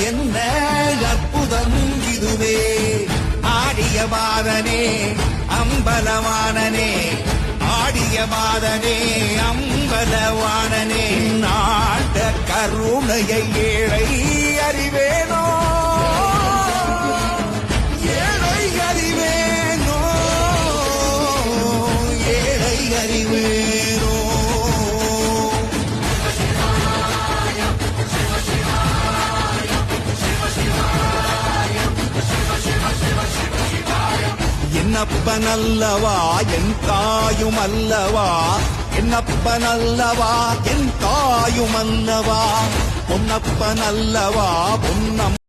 என்ன அற்புதம் இதுவே. ஆடிய மாதனே அம்பலவானனே, ஆடிய மாதனே அம்பலவானனே, நாட்ட கருணையை ஏழை அறிவேனோ, ஏழை அறிவேனோ, ஏழை அறிவேனோ. என்னப்பன் அல்லவா என் தாயும் அல்லவா, என்னப்பன் அல்லவா என் தாயும் அல்லவா, பொன்னப்பன் அல்லவா பொன்னம்